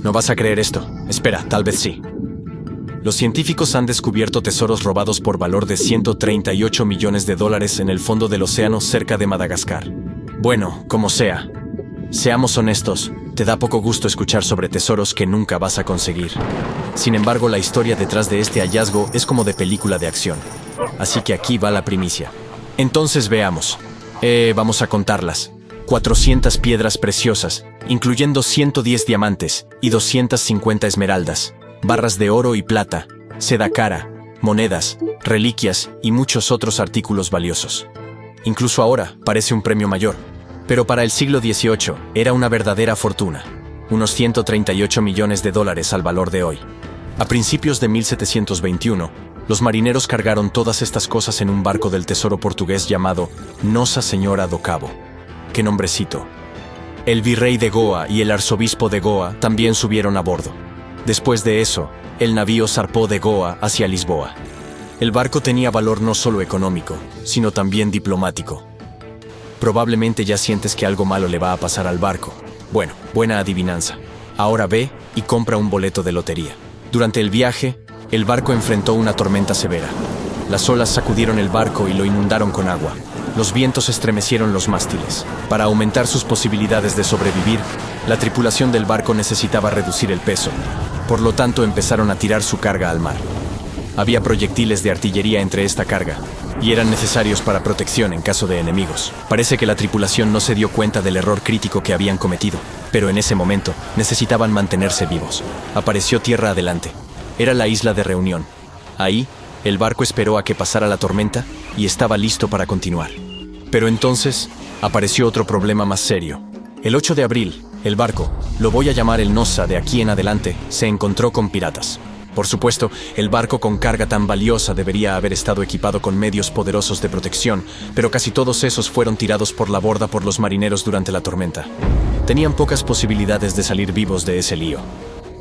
No vas a creer esto. Espera, tal vez sí. Los científicos han descubierto tesoros robados por valor de 138 millones de dólares en el fondo del océano cerca de Madagascar. Bueno, como sea. Seamos honestos, te da poco gusto escuchar sobre tesoros que nunca vas a conseguir. Sin embargo, la historia detrás de este hallazgo es como de película de acción. Así que aquí va la primicia. Entonces veamos. Vamos a contarlas. 400 piedras preciosas, incluyendo 110 diamantes y 250 esmeraldas, barras de oro y plata, seda cara, monedas, reliquias y muchos otros artículos valiosos. Incluso ahora parece un premio mayor, pero para el siglo XVIII era una verdadera fortuna, unos 138 millones de dólares al valor de hoy. A principios de 1721, los marineros cargaron todas estas cosas en un barco del tesoro portugués llamado Nossa Senhora do Cabo. ¡Qué nombrecito! El virrey de Goa y el arzobispo de Goa también subieron a bordo. Después de eso, el navío zarpó de Goa hacia Lisboa. El barco tenía valor no solo económico, sino también diplomático. Probablemente ya sientes que algo malo le va a pasar al barco. Bueno, buena adivinanza. Ahora ve y compra un boleto de lotería. Durante el viaje, el barco enfrentó una tormenta severa. Las olas sacudieron el barco y lo inundaron con agua. Los vientos estremecieron los mástiles. Para aumentar sus posibilidades de sobrevivir, la tripulación del barco necesitaba reducir el peso. Por lo tanto, empezaron a tirar su carga al mar. Había proyectiles de artillería entre esta carga, y eran necesarios para protección en caso de enemigos. Parece que la tripulación no se dio cuenta del error crítico que habían cometido, pero en ese momento necesitaban mantenerse vivos. Apareció tierra adelante. Era la isla de Reunión. Ahí, el barco esperó a que pasara la tormenta y estaba listo para continuar. Pero entonces, apareció otro problema más serio. El 8 de abril, el barco, lo voy a llamar el Nossa de aquí en adelante, se encontró con piratas. Por supuesto, el barco con carga tan valiosa debería haber estado equipado con medios poderosos de protección, pero casi todos esos fueron tirados por la borda por los marineros durante la tormenta. Tenían pocas posibilidades de salir vivos de ese lío.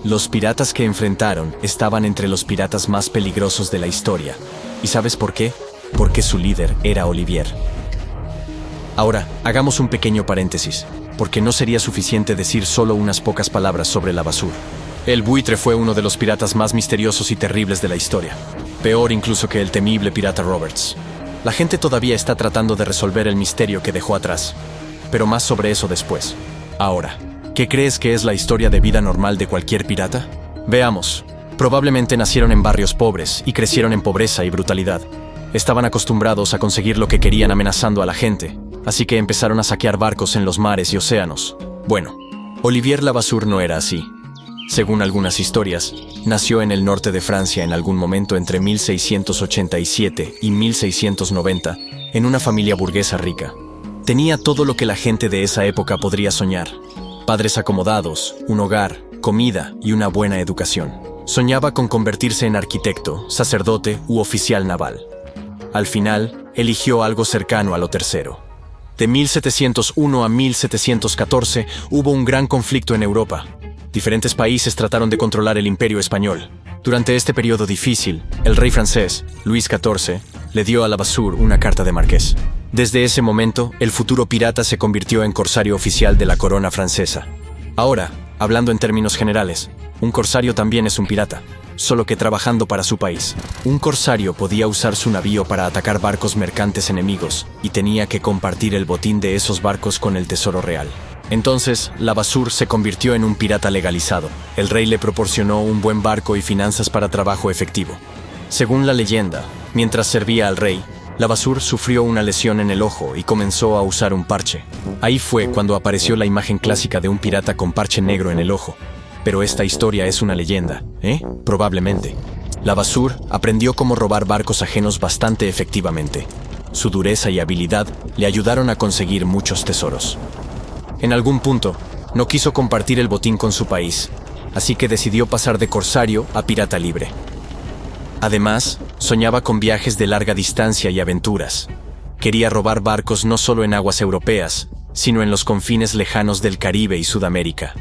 Los piratas que enfrentaron estaban entre los piratas más peligrosos de la historia. ¿Y sabes por qué? Porque su líder era Olivier. Ahora, hagamos un pequeño paréntesis, porque no sería suficiente decir solo unas pocas palabras sobre Levasseur. El buitre fue uno de los piratas más misteriosos y terribles de la historia, peor incluso que el temible pirata Roberts. La gente todavía está tratando de resolver el misterio que dejó atrás, pero más sobre eso después. Ahora, ¿qué crees que es la historia de vida normal de cualquier pirata? Veamos. Probablemente nacieron en barrios pobres y crecieron en pobreza y brutalidad. Estaban acostumbrados a conseguir lo que querían amenazando a la gente, así que empezaron a saquear barcos en los mares y océanos. Bueno, Olivier Levasseur no era así. Según algunas historias, nació en el norte de Francia en algún momento entre 1687 y 1690, en una familia burguesa rica. Tenía todo lo que la gente de esa época podría soñar: padres acomodados, un hogar, comida y una buena educación. Soñaba con convertirse en arquitecto, sacerdote u oficial naval. Al final, eligió algo cercano a lo tercero. De 1701 a 1714 hubo un gran conflicto en Europa. Diferentes países trataron de controlar el Imperio Español. Durante este periodo difícil, el rey francés, Luis XIV, le dio a Levasseur una carta de marqués. Desde ese momento, el futuro pirata se convirtió en corsario oficial de la corona francesa. Ahora, hablando en términos generales, un corsario también es un pirata, solo que trabajando para su país. Un corsario podía usar su navío para atacar barcos mercantes enemigos y tenía que compartir el botín de esos barcos con el tesoro real. Entonces, Levasseur se convirtió en un pirata legalizado. El rey le proporcionó un buen barco y finanzas para trabajo efectivo. Según la leyenda, mientras servía al rey, Levasseur sufrió una lesión en el ojo y comenzó a usar un parche. Ahí fue cuando apareció la imagen clásica de un pirata con parche negro en el ojo. Pero esta historia es una leyenda, ¿eh? Probablemente. Levasseur aprendió cómo robar barcos ajenos bastante efectivamente. Su dureza y habilidad le ayudaron a conseguir muchos tesoros. En algún punto, no quiso compartir el botín con su país, así que decidió pasar de corsario a pirata libre. Además, soñaba con viajes de larga distancia y aventuras. Quería robar barcos no solo en aguas europeas, sino en los confines lejanos del Caribe y Sudamérica.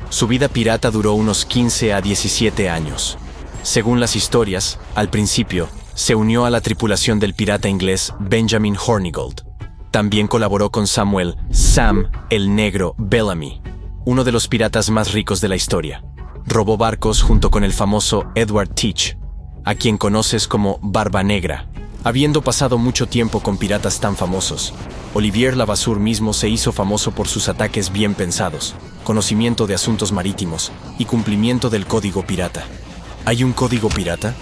Su vida pirata duró unos 15 a 17 años. Según las historias, al principio, se unió a la tripulación del pirata inglés Benjamin Hornigold. También colaboró con Samuel "Sam" el Negro Bellamy, uno de los piratas más ricos de la historia. robó barcos junto con el famoso Edward Teach, a quien conoces como Barba Negra. Habiendo pasado mucho tiempo con piratas tan famosos, Olivier Levasseur mismo se hizo famoso por sus ataques bien pensados, conocimiento de asuntos marítimos y cumplimiento del código pirata. ¿Hay un código pirata?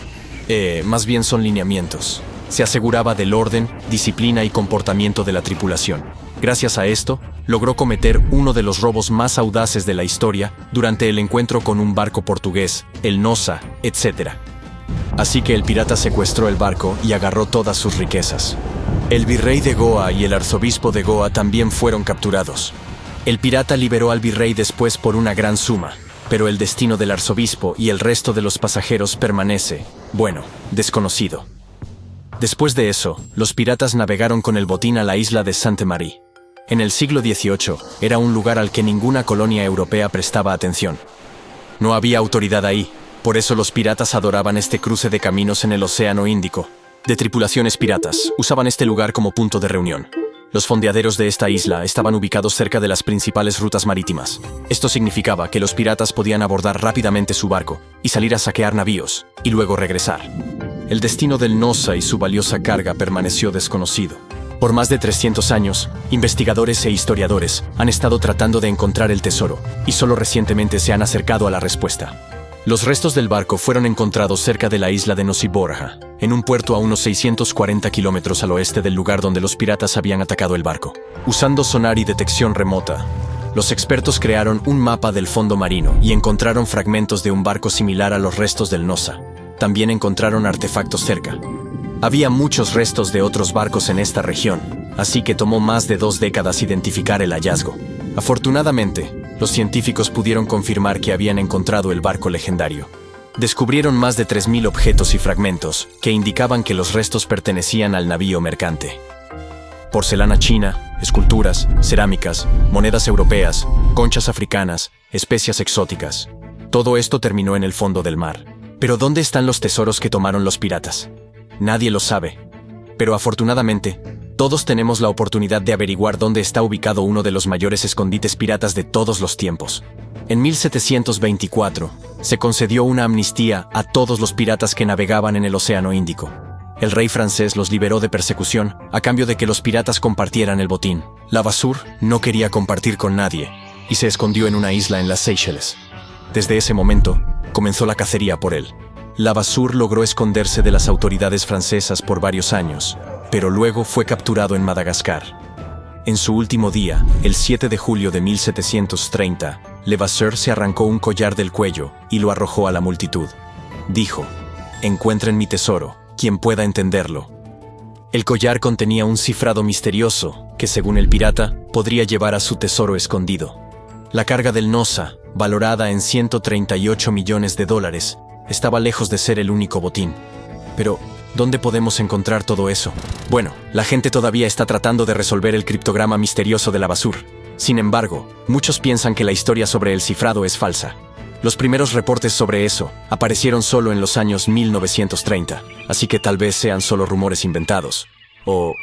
Más bien son lineamientos. Se aseguraba del orden, disciplina y comportamiento de la tripulación. Gracias a esto, logró cometer uno de los robos más audaces de la historia durante el encuentro con un barco portugués, el Nosa, etc. Así que el pirata secuestró el barco y agarró todas sus riquezas. El virrey de Goa y el arzobispo de Goa también fueron capturados. El pirata liberó al virrey después por una gran suma, pero el destino del arzobispo y el resto de los pasajeros permanece, bueno, desconocido. Después de eso, los piratas navegaron con el botín a la isla de Sainte-Marie. En el siglo XVIII, era un lugar al que ninguna colonia europea prestaba atención. No había autoridad ahí, por eso los piratas adoraban este cruce de caminos en el Océano Índico. De tripulaciones piratas, usaban este lugar como punto de reunión. Los fondeaderos de esta isla estaban ubicados cerca de las principales rutas marítimas. Esto significaba que los piratas podían abordar rápidamente su barco y salir a saquear navíos, y luego regresar. El destino del Nosa y su valiosa carga permaneció desconocido. Por más de 300 años, investigadores e historiadores han estado tratando de encontrar el tesoro, y solo recientemente se han acercado a la respuesta. Los restos del barco fueron encontrados cerca de la isla de Nosiborja, en un puerto a unos 640 kilómetros al oeste del lugar donde los piratas habían atacado el barco. Usando sonar y detección remota, los expertos crearon un mapa del fondo marino y encontraron fragmentos de un barco similar a los restos del Nosa. También encontraron artefactos cerca. Había muchos restos de otros barcos en esta región, así que tomó más de 2 décadas identificar el hallazgo. Afortunadamente, los científicos pudieron confirmar que habían encontrado el barco legendario. Descubrieron más de 3.000 objetos y fragmentos que indicaban que los restos pertenecían al navío mercante. Porcelana china, esculturas, cerámicas, monedas europeas, conchas africanas, especias exóticas. Todo esto terminó en el fondo del mar. Pero ¿dónde están los tesoros que tomaron los piratas? Nadie lo sabe. Pero afortunadamente, todos tenemos la oportunidad de averiguar dónde está ubicado uno de los mayores escondites piratas de todos los tiempos. En 1724, se concedió una amnistía a todos los piratas que navegaban en el Océano Índico. El rey francés los liberó de persecución a cambio de que los piratas compartieran el botín. Levasseur no quería compartir con nadie y se escondió en una isla en las Seychelles. Desde ese momento, comenzó la cacería por él. Levasseur logró esconderse de las autoridades francesas por varios años, pero luego fue capturado en Madagascar. En su último día, el 7 de julio de 1730, Levasseur se arrancó un collar del cuello y lo arrojó a la multitud. Dijo: «Encuentren mi tesoro, quien pueda entenderlo». El collar contenía un cifrado misterioso que, según el pirata, podría llevar a su tesoro escondido. La carga del Nosa, valorada en $138 millones, estaba lejos de ser el único botín. Pero, ¿dónde podemos encontrar todo eso? Bueno, la gente todavía está tratando de resolver el criptograma misterioso de Levasseur. Sin embargo, muchos piensan que la historia sobre el cifrado es falsa. Los primeros reportes sobre eso aparecieron solo en los años 1930, así que tal vez sean solo rumores inventados. O